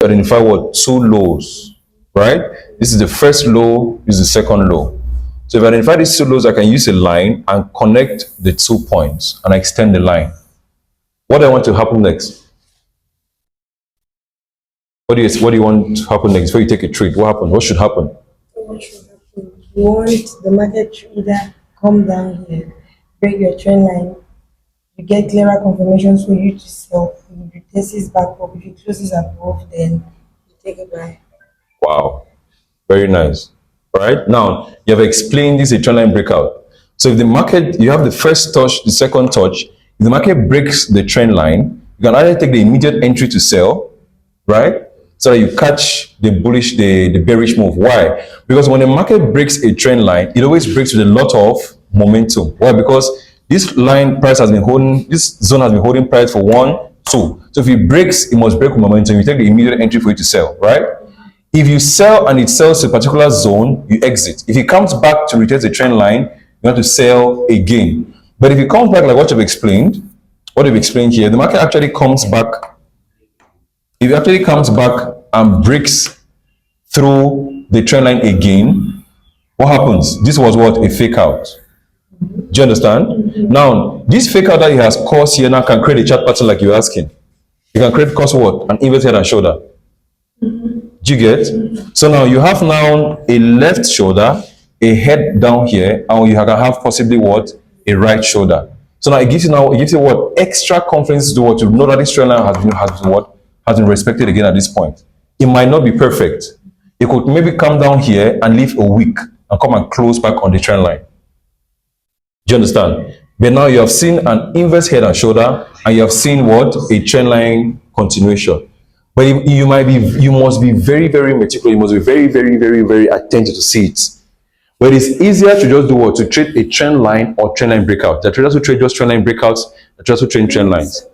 identify what? Two lows, right? This is the first low, this is the second low. So if I identify these two lows, I can use a line and connect the 2 points and I extend the line. What do I want to happen next? What do you want to happen next before you take a trade? What happened? What should happen? What should happen? You want the market to either come down here, break your trend line, you get clearer confirmations for you to sell. If you test this back up, if you close this above, then you take a buy. Wow, very nice. All right, now you have explained this a trend line breakout. So if the market, you have the first touch, the second touch, if the market breaks the trend line, you can either take the immediate entry to sell, right? So that you catch the bullish, the bearish move. Why? Because when the market breaks a trend line, it always breaks with a lot of momentum. Why? Because this line price has been holding, this zone has been holding price for 1, 2. So if it breaks, it must break with momentum. You take the immediate entry for it to sell, right? If you sell and it sells to a particular zone, you exit. If it comes back to retest the trend line, you have to sell again. But if it comes back like what you've explained here, the market actually comes back. If it actually comes back and breaks through the trend line again, what happens? This was what? A fake out. Do you understand? Now, this fake out that he has caused here now can create a chart pattern like you're asking. You can cause what? An inverted head and shoulder. Do you get? So now you have now a left shoulder, a head down here, and you can have possibly what? A right shoulder. So now it gives you what? Extra confidence to what? To know that this trend line has been respected again at this point. It might not be perfect. It could maybe come down here and leave a week and come and close back on the trend line. Do you understand? But now you have seen an inverse head and shoulder, and you have seen what? A trend line continuation. But you must be very, very meticulous. You must be very, very, very, very attentive to see it. But it's easier to just do what? To trade a trend line or trend line breakout. The traders who trade just trend line breakouts, the traders who trade trend lines.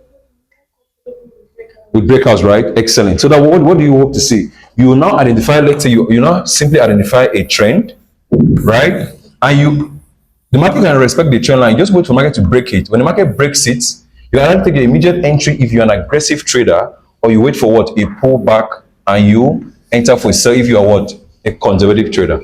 With breakouts, right? Excellent. So that what do you hope to see? You will now identify, let's say you now simply identify a trend, right? And the market can respect the trend line. Just wait for the market to break it. When the market breaks it, you can either take the immediate entry if you're an aggressive trader, or you wait for what? A pullback and you enter for a sell if you are what? A conservative trader.